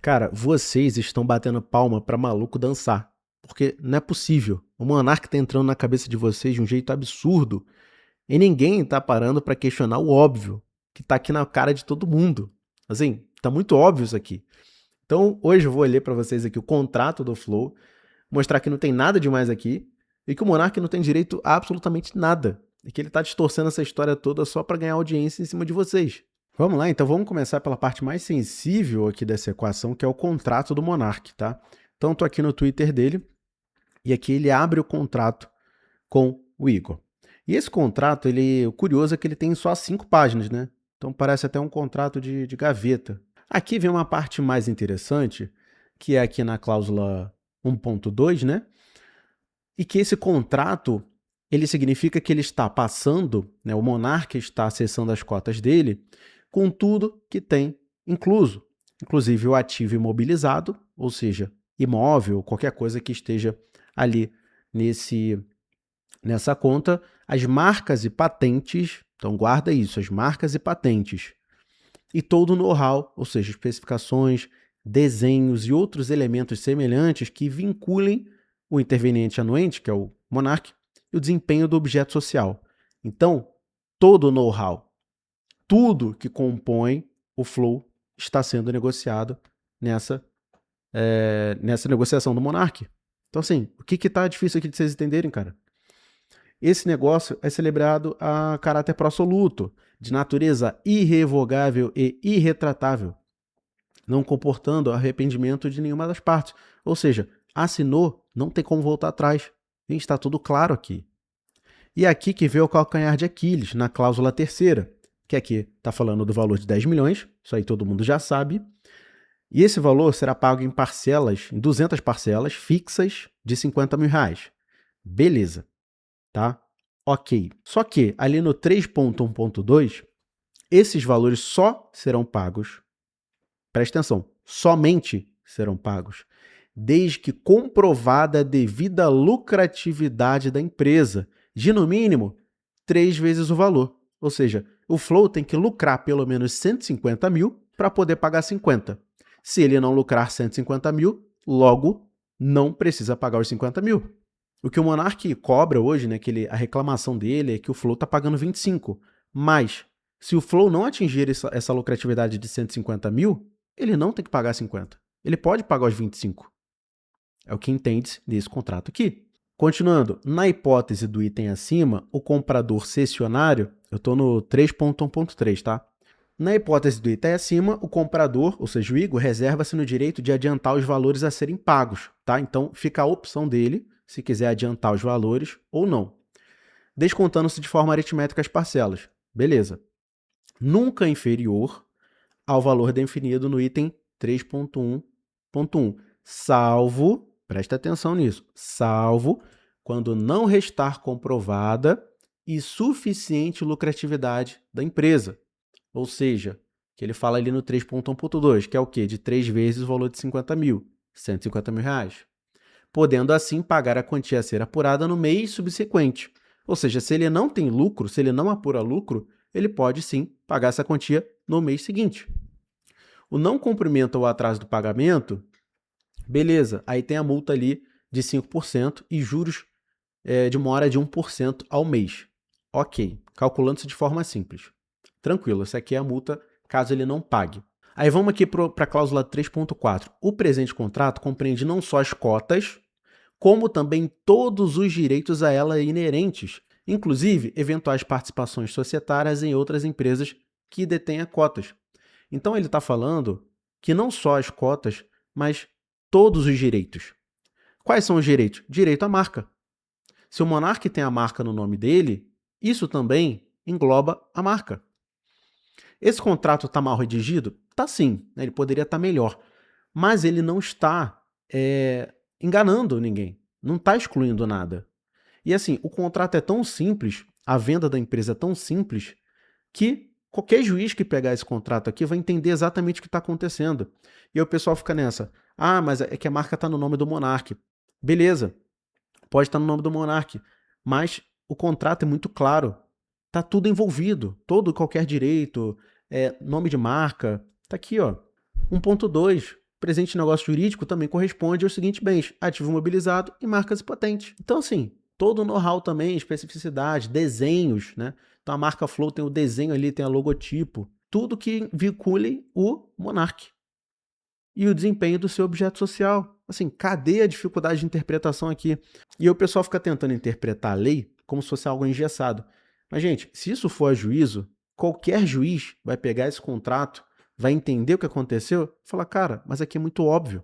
Cara, vocês estão batendo palma pra maluco dançar. Porque não é possível. O Monark tá entrando na cabeça de vocês de um jeito absurdo. E ninguém tá parando pra questionar o óbvio, que tá aqui na cara de todo mundo. Assim, tá muito óbvio isso aqui. Então, hoje eu vou ler pra vocês aqui o contrato do Flow, mostrar que não tem nada demais aqui e que o Monark não tem direito a absolutamente nada. E que ele tá distorcendo essa história toda só pra ganhar audiência em cima de vocês. Vamos lá, então vamos começar pela parte mais sensível aqui dessa equação, que é o contrato do Monark, tá? Então, estou aqui no Twitter dele e aqui ele abre o contrato com o Igor. E esse contrato, o curioso é que ele tem só 5 páginas, né? Então parece até um contrato de gaveta. Aqui vem uma parte mais interessante, que é aqui na cláusula 1.2, né? E que esse contrato, ele significa que ele está passando, né, o monarca está acessando as cotas dele com tudo que tem incluso, inclusive o ativo imobilizado, ou seja, imóvel, qualquer coisa que esteja ali nessa conta, as marcas e patentes, então guarda isso, as marcas e patentes, e todo o know-how, ou seja, especificações, desenhos e outros elementos semelhantes que vinculem o interveniente anuente, que é o Monark, e o desempenho do objeto social. Então, todo o know-how, tudo que compõe o Flow está sendo negociado nessa negociação do Monark. Então, assim, o que está difícil aqui de vocês entenderem, cara? Esse negócio é celebrado a caráter pró-soluto, de natureza irrevogável e irretratável, não comportando arrependimento de nenhuma das partes. Ou seja, assinou, não tem como voltar atrás. Gente, está tudo claro aqui. E é aqui que vê o calcanhar de Aquiles, na cláusula terceira, que aqui está falando do valor de 10 milhões, isso aí todo mundo já sabe, e esse valor será pago em parcelas, em 200 parcelas fixas de 50 mil reais. Beleza, tá? Ok. Só que ali no 3.1.2, esses valores só serão pagos, presta atenção, somente serão pagos, desde que comprovada a devida lucratividade da empresa, de no mínimo 3 vezes o valor. Ou seja, o Flow tem que lucrar pelo menos 150 mil para poder pagar 50. Se ele não lucrar 150 mil, logo não precisa pagar os 50 mil. O que o Monark cobra hoje, né, a reclamação dele é que o Flow está pagando 25. Mas, se o Flow não atingir essa lucratividade de 150 mil, ele não tem que pagar 50. Ele pode pagar os 25. É o que entende nesse contrato aqui. Continuando, na hipótese do item acima, o comprador cessionário, eu estou no 3.1.3, tá? Na hipótese do item acima, o comprador, ou seja, o Igor, reserva-se no direito de adiantar os valores a serem pagos, tá? Então, fica a opção dele, se quiser adiantar os valores ou não. Descontando-se de forma aritmética as parcelas. Beleza. Nunca inferior ao valor definido no item 3.1.1, salvo, presta atenção nisso, salvo quando não restar comprovada e suficiente lucratividade da empresa. Ou seja, que ele fala ali no 3.1.2, que é o quê? De 3 vezes o valor de 50 mil, 150 mil reais. Podendo assim pagar a quantia a ser apurada no mês subsequente. Ou seja, se ele não tem lucro, se ele não apura lucro, ele pode sim pagar essa quantia no mês seguinte. O não cumprimento ou atraso do pagamento, beleza, aí tem a multa ali de 5% e juros de uma hora de 1% ao mês. Ok, calculando-se de forma simples. Tranquilo, essa aqui é a multa caso ele não pague. Aí vamos aqui para a cláusula 3.4. O presente contrato compreende não só as cotas, como também todos os direitos a ela inerentes, inclusive eventuais participações societárias em outras empresas que detenha cotas. Então ele está falando que não só as cotas, mas todos os direitos. Quais são os direitos? Direito à marca. Se o Monark tem a marca no nome dele, isso também engloba a marca. Esse contrato está mal redigido? Está sim, né? Ele poderia estar melhor, mas ele não está enganando ninguém, não está excluindo nada. E assim, o contrato é tão simples, a venda da empresa é tão simples, que qualquer juiz que pegar esse contrato aqui vai entender exatamente o que está acontecendo. E aí o pessoal fica nessa, mas é que a marca está no nome do Monark. Beleza, pode estar no nome do Monark, mas o contrato é muito claro. Está tudo envolvido, todo qualquer direito, nome de marca. Está aqui, ó, 1.2. Presente em negócio jurídico também corresponde aos seguintes bens: ativo imobilizado e marcas e patentes. Então, assim, todo o know-how também, especificidade, desenhos, né? Então a marca Flow tem o desenho ali, tem a logotipo, tudo que vincule o Monark e o desempenho do seu objeto social. Assim, cadê a dificuldade de interpretação aqui? E aí o pessoal fica tentando interpretar a lei como se fosse algo engessado. Mas, gente, se isso for a juízo, qualquer juiz vai pegar esse contrato, vai entender o que aconteceu e falar, cara, mas aqui é muito óbvio.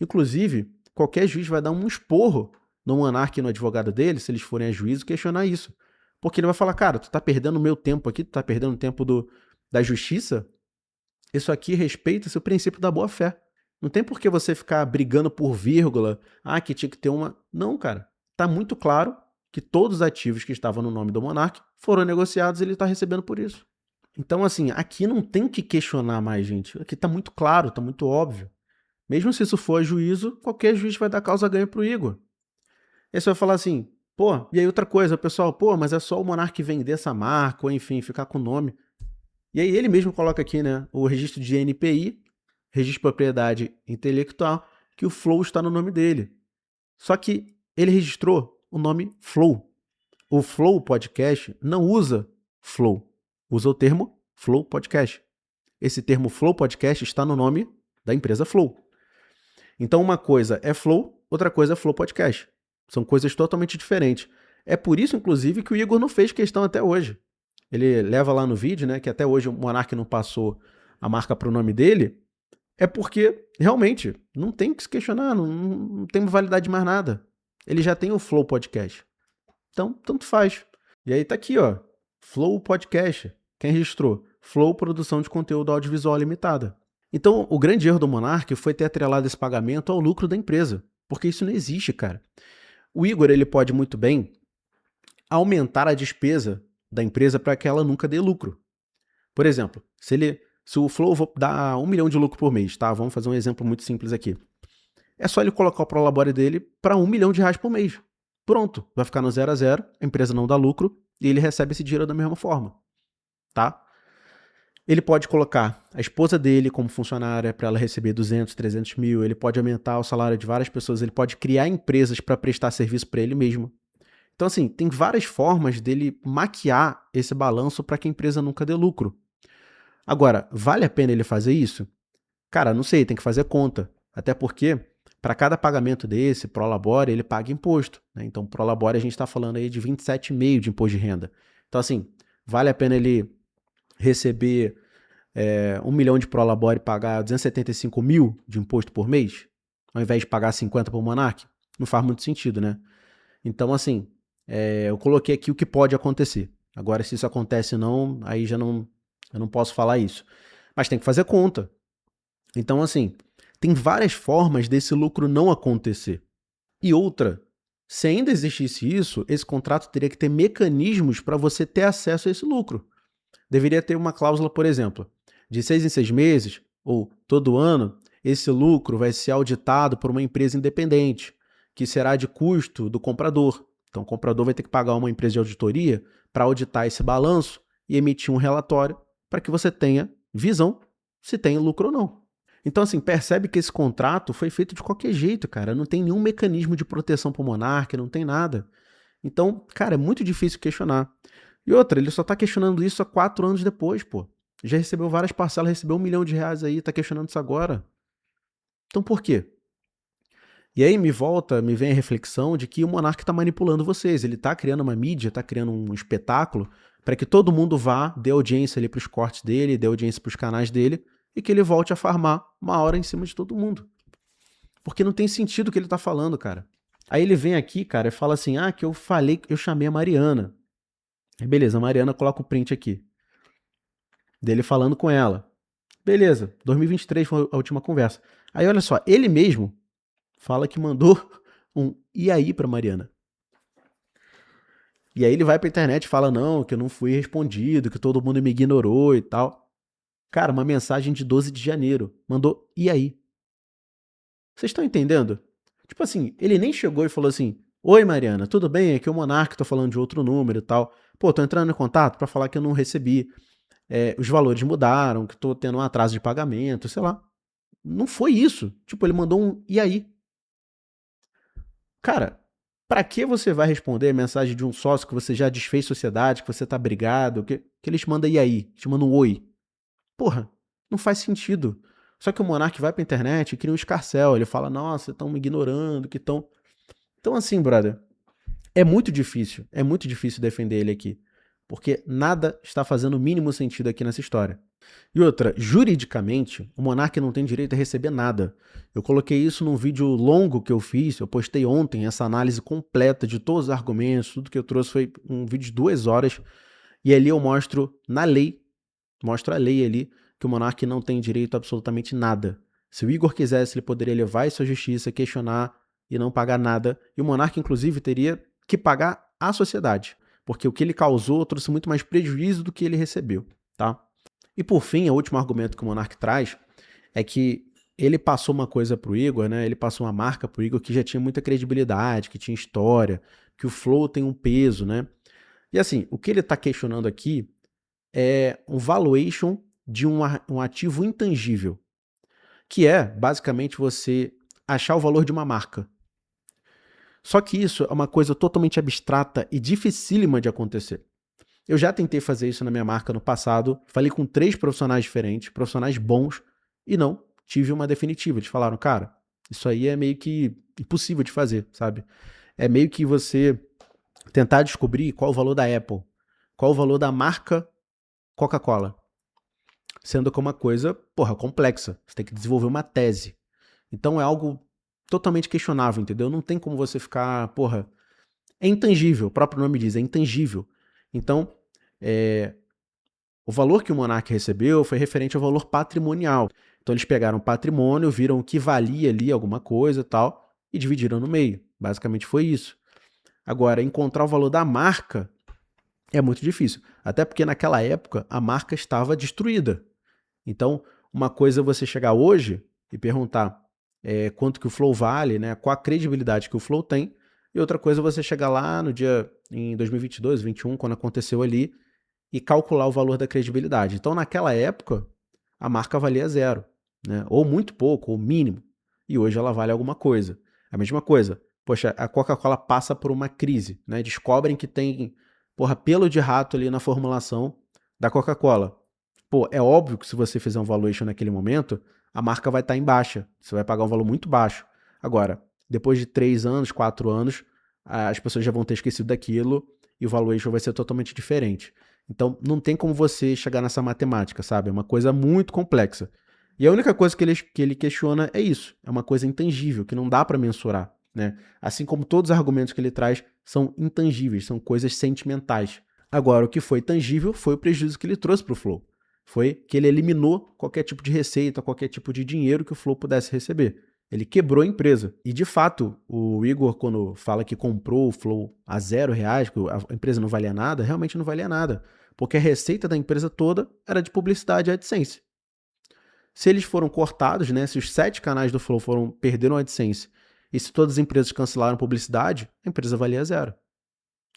Inclusive, qualquer juiz vai dar um esporro no Monark e no advogado dele, se eles forem a juízo, questionar isso. Porque ele vai falar, cara, tu tá perdendo o meu tempo aqui, tu tá perdendo o tempo da justiça, isso aqui respeita-se o princípio da boa-fé. Não tem por que você ficar brigando por vírgula, que tinha que ter uma... Não, cara. Tá muito claro que todos os ativos que estavam no nome do Monark foram negociados e ele está recebendo por isso. Então, assim, aqui não tem que questionar mais, gente. Aqui tá muito claro, tá muito óbvio. Mesmo se isso for a juízo, qualquer juiz vai dar causa ganha pro Igor. Aí você vai falar assim, pô, e aí outra coisa, o pessoal, pô, mas é só o Monark vender essa marca, ou enfim, ficar com o nome. E aí ele mesmo coloca aqui, né, o registro de NPI, registro de propriedade intelectual, que o Flow está no nome dele. Só que ele registrou o nome Flow. O Flow Podcast não usa Flow, usa o termo Flow Podcast. Esse termo Flow Podcast está no nome da empresa Flow. Então uma coisa é Flow, outra coisa é Flow Podcast. São coisas totalmente diferentes. É por isso, inclusive, que o Igor não fez questão até hoje. Ele leva lá no vídeo, né, que até hoje o Monark não passou a marca para o nome dele, é porque, realmente, não tem que se questionar, não tem validade de mais nada. Ele já tem o Flow Podcast. Então, tanto faz. E aí tá aqui, ó, Flow Podcast. Quem registrou? Flow Produção de Conteúdo Audiovisual Limitada. Então, o grande erro do Monark foi ter atrelado esse pagamento ao lucro da empresa, porque isso não existe, cara. O Igor, ele pode muito bem aumentar a despesa da empresa para que ela nunca dê lucro. Por exemplo, se o Flow dá 1 milhão de lucro por mês, tá? Vamos fazer um exemplo muito simples aqui. É só ele colocar o Prolabore dele para R$1 milhão por mês. Pronto, vai ficar no 0 a 0, a empresa não dá lucro e ele recebe esse dinheiro da mesma forma, tá? Ele pode colocar a esposa dele como funcionária para ela receber 200, 300 mil, ele pode aumentar o salário de várias pessoas, ele pode criar empresas para prestar serviço para ele mesmo. Então, assim, tem várias formas dele maquiar esse balanço para que a empresa nunca dê lucro. Agora, vale a pena ele fazer isso? Cara, não sei, tem que fazer conta. Até porque, para cada pagamento desse, Prolabore, ele paga imposto, né? Então, Prolabore a gente está falando aí de 27,5% de imposto de renda. Então, assim, vale a pena ele receber 1 milhão de Prolabore e pagar 275 mil de imposto por mês, ao invés de pagar 50 para o Monark? Não faz muito sentido, né? Então, assim, eu coloquei aqui o que pode acontecer. Agora, se isso acontece ou não, aí já não, eu não posso falar isso. Mas tem que fazer conta. Então, assim, tem várias formas desse lucro não acontecer. E outra, se ainda existisse isso, esse contrato teria que ter mecanismos para você ter acesso a esse lucro. Deveria ter uma cláusula, por exemplo, de 6 em 6 meses, ou todo ano, esse lucro vai ser auditado por uma empresa independente, que será de custo do comprador. Então, o comprador vai ter que pagar uma empresa de auditoria para auditar esse balanço e emitir um relatório para que você tenha visão se tem lucro ou não. Então, assim, percebe que esse contrato foi feito de qualquer jeito, cara. Não tem nenhum mecanismo de proteção para o Monark, não tem nada. Então, cara, é muito difícil questionar. E outra, ele só tá questionando isso há 4 anos depois, pô. Já recebeu várias parcelas, recebeu R$1 milhão aí, tá questionando isso agora. Então por quê? E aí me vem a reflexão de que o Monark tá manipulando vocês. Ele tá criando uma mídia, tá criando um espetáculo para que todo mundo vá, dê audiência ali pros cortes dele, dê audiência pros canais dele e que ele volte a farmar uma hora em cima de todo mundo. Porque não tem sentido o que ele tá falando, cara. Aí ele vem aqui, cara, e fala assim, que eu chamei a Mariana. Beleza, a Mariana coloca o print aqui. Dele falando com ela. Beleza, 2023 foi a última conversa. Aí olha só, ele mesmo fala que mandou um e aí pra Mariana. E aí ele vai pra internet e fala, não, que eu não fui respondido, que todo mundo me ignorou e tal. Cara, uma mensagem de 12 de janeiro. Mandou e aí. Vocês estão entendendo? Tipo assim, ele nem chegou e falou assim, oi Mariana, tudo bem? Aqui é o Monark, tô falando de outro número e tal. Pô, tô entrando em contato pra falar que eu não recebi. Os valores mudaram, que tô tendo um atraso de pagamento, sei lá. não foi isso. Tipo, ele mandou um e aí? Cara, pra que você vai responder a mensagem de um sócio que você já desfez sociedade, que você tá brigado, que ele te manda e aí? Te manda um oi. Porra, não faz sentido. Só que o Monark vai pra internet e cria um escarcéu. Ele fala, nossa, estão me ignorando, que estão... Então assim, brother, é muito difícil defender ele aqui. Porque nada está fazendo o mínimo sentido aqui nessa história. E outra, juridicamente, o monarca não tem direito a receber nada. Eu coloquei isso num vídeo longo que eu fiz, eu postei ontem essa análise completa de todos os argumentos, tudo que eu trouxe foi um vídeo de 2 horas, e ali eu mostro na lei, mostro a lei ali, que o monarca não tem direito a absolutamente nada. Se o Igor quisesse, ele poderia levar isso à justiça, questionar e não pagar nada, e o monarca, inclusive, teria que pagar à sociedade, porque o que ele causou trouxe muito mais prejuízo do que ele recebeu, tá? E por fim, o último argumento que o Monark traz é que ele passou uma coisa pro Igor, né? Ele passou uma marca pro Igor que já tinha muita credibilidade, que tinha história, que o Flow tem um peso, né? E assim, o que ele tá questionando aqui é um valuation de um ativo intangível, que é basicamente você achar o valor de uma marca. Só que isso é uma coisa totalmente abstrata e dificílima de acontecer. Eu já tentei fazer isso na minha marca no passado, falei com 3 profissionais diferentes, profissionais bons, e não tive uma definitiva. Eles falaram, cara, isso aí é meio que impossível de fazer, sabe? É meio que você tentar descobrir qual o valor da Apple, qual o valor da marca Coca-Cola, sendo que é uma coisa, porra, complexa. Você tem que desenvolver uma tese. Então é algo totalmente questionável, entendeu? Não tem como você ficar, porra, é intangível, o próprio nome diz, é intangível. Então, o valor que o Monark recebeu foi referente ao valor patrimonial. Então eles pegaram o patrimônio, viram o que valia ali alguma coisa e tal, e dividiram no meio. Basicamente foi isso. Agora, encontrar o valor da marca é muito difícil. Até porque naquela época a marca estava destruída. Então, uma coisa é você chegar hoje e perguntar quanto que o Flow vale, né? Qual a credibilidade que o Flow tem. E outra coisa é você chegar lá no dia em 2022, 2021, quando aconteceu ali, e calcular o valor da credibilidade. Então, naquela época, a marca valia 0, né? Ou muito pouco, ou mínimo. E hoje ela vale alguma coisa. A mesma coisa. Poxa, a Coca-Cola passa por uma crise, né? Descobrem que tem, porra, pelo de rato ali na formulação da Coca-Cola. Pô, é óbvio que se você fizer um valuation naquele momento, a marca vai estar em baixa. Você vai pagar um valor muito baixo. Agora, depois de 3 anos, 4 anos, as pessoas já vão ter esquecido daquilo e o valuation vai ser totalmente diferente. Então, não tem como você chegar nessa matemática, sabe? É uma coisa muito complexa. E a única coisa que ele questiona é isso. É uma coisa intangível, que não dá para mensurar, né? Assim como todos os argumentos que ele traz são intangíveis, são coisas sentimentais. Agora, o que foi tangível foi o prejuízo que ele trouxe para o Flow. Foi que ele eliminou qualquer tipo de receita, qualquer tipo de dinheiro que o Flow pudesse receber. Ele quebrou a empresa. E, de fato, o Igor, quando fala que comprou o Flow a R$0, que a empresa não valia nada, realmente não valia nada. Porque a receita da empresa toda era de publicidade e AdSense. Se eles foram cortados, né, se os 7 canais do Flow perderam a AdSense, e se todas as empresas cancelaram publicidade, a empresa valia 0.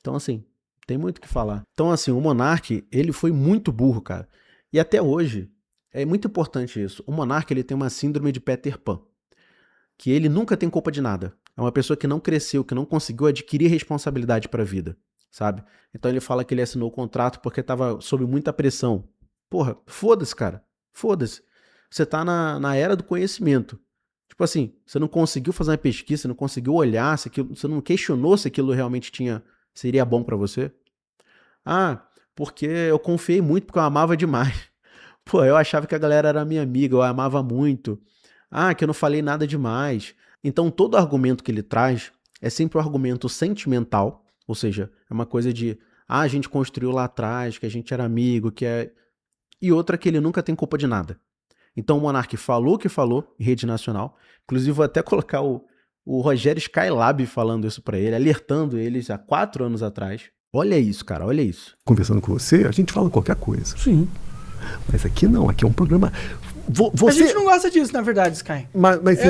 Então, assim, tem muito o que falar. Então, assim, o Monark, ele foi muito burro, cara. E até hoje, é muito importante isso. O Monark, ele tem uma síndrome de Peter Pan, que ele nunca tem culpa de nada. É uma pessoa que não cresceu, que não conseguiu adquirir responsabilidade para a vida, sabe? Então ele fala que ele assinou o contrato porque estava sob muita pressão. Porra, foda-se, cara. Foda-se. Você tá na era do conhecimento. Tipo assim, você não conseguiu fazer uma pesquisa, você não conseguiu olhar, você não questionou se aquilo realmente seria bom para você. Ah, porque eu confiei muito porque eu amava demais. Pô, eu achava que a galera era minha amiga, eu a amava muito. Ah, que eu não falei nada demais. Então, todo argumento que ele traz é sempre um argumento sentimental, ou seja, é uma coisa de, a gente construiu lá atrás, que a gente era amigo, que é... E outra que ele nunca tem culpa de nada. Então, o Monark falou o que falou em rede nacional. Inclusive, vou até colocar o Rogério Skylab falando isso pra ele, alertando eles há 4 anos atrás. Olha isso, cara, olha isso. Conversando com você, a gente fala qualquer coisa. Sim. Mas aqui não, aqui é um programa... A gente não gosta disso, na verdade, Sky.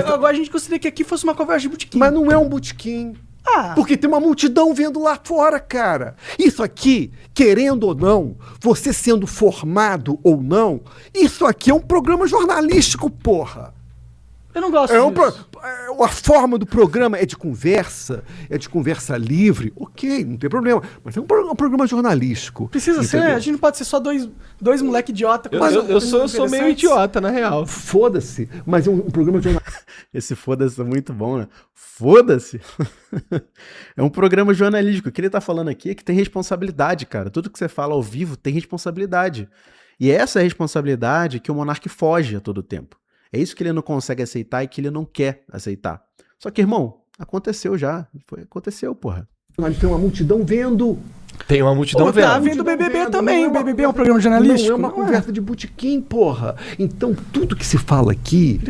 Agora a gente gostaria que aqui fosse uma conversa de botequim. Mas não é um botequim. Porque tem uma multidão vendo lá fora, cara. Isso aqui, querendo ou não, você sendo formado ou não, isso aqui é um programa jornalístico, porra. Eu não gosto disso. A forma do programa é de conversa livre, ok, não tem problema. Mas é um programa jornalístico. Precisa entendeu? ser, a gente não pode ser só dois moleque idiota. Eu sou meio idiota, na real. Foda-se, mas é um programa jornalístico. Esse foda-se é muito bom, né? Foda-se. É um programa jornalístico. O que ele tá falando aqui é que tem responsabilidade, cara. Tudo que você fala ao vivo tem responsabilidade. E essa é a responsabilidade que o monarca foge a todo tempo. É isso que ele não consegue aceitar e que ele não quer aceitar. Só que, irmão, aconteceu já. Aconteceu, porra. Tem uma multidão vendo. Tem uma multidão vendo. Tá vendo o BBB também. O BBB é um programa jornalístico. Não é uma conversa de botequim, porra. Então, tudo que se fala aqui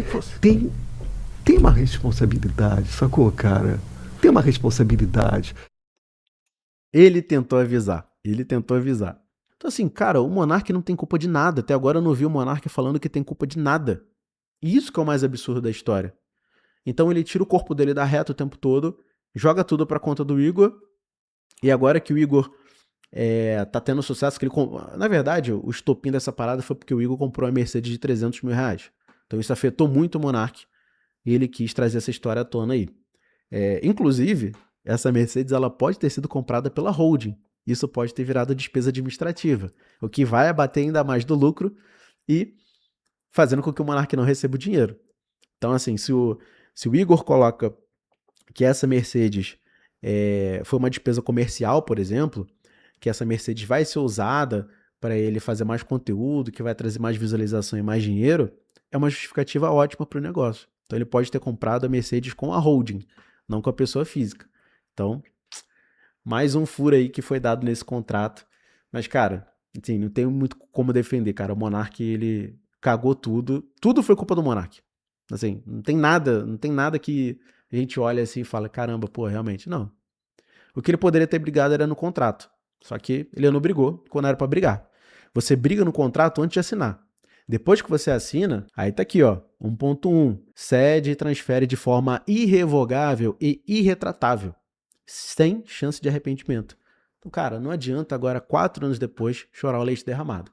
tem uma responsabilidade, sacou, cara? Tem uma responsabilidade. Ele tentou avisar. Então, assim, cara, o monarca não tem culpa de nada. Até agora eu não vi o monarca falando que tem culpa de nada. E isso que é o mais absurdo da história. Então ele tira o corpo dele da reta o tempo todo, joga tudo pra conta do Igor, e agora que o Igor tá tendo sucesso, que ele na verdade, o estopim dessa parada foi porque o Igor comprou a Mercedes de 300 mil reais. Então isso afetou muito o monarca, e ele quis trazer essa história à tona aí. Inclusive, essa Mercedes ela pode ter sido comprada pela holding. Isso pode ter virado despesa administrativa, o que vai abater ainda mais do lucro e fazendo com que o monarca não receba o dinheiro. Então, assim, se o Igor coloca que essa Mercedes foi uma despesa comercial, por exemplo, que essa Mercedes vai ser usada para ele fazer mais conteúdo, que vai trazer mais visualização e mais dinheiro, é uma justificativa ótima para o negócio. Então, ele pode ter comprado a Mercedes com a holding, não com a pessoa física. Então, mais um furo aí que foi dado nesse contrato. Mas, cara, assim, não tem muito como defender, cara. O monarca, ele cagou tudo. Tudo foi culpa do monarca. Assim, não tem nada que a gente olha assim e fala, caramba, pô, realmente, não. O que ele poderia ter brigado era no contrato. Só que ele não brigou quando era pra brigar. Você briga no contrato antes de assinar. Depois que você assina, aí tá aqui, ó, 1.1. Cede e transfere de forma irrevogável e irretratável, sem chance de arrependimento. Então, cara, não adianta agora, 4 anos depois, chorar o leite derramado.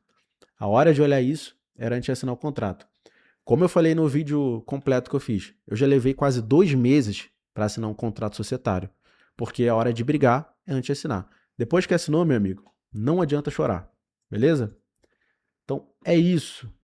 A hora de olhar isso era antes de assinar o contrato. Como eu falei no vídeo completo que eu fiz, eu já levei quase 2 meses para assinar um contrato societário, porque a hora de brigar é antes de assinar. Depois que assinou, meu amigo, não adianta chorar, beleza? Então é isso.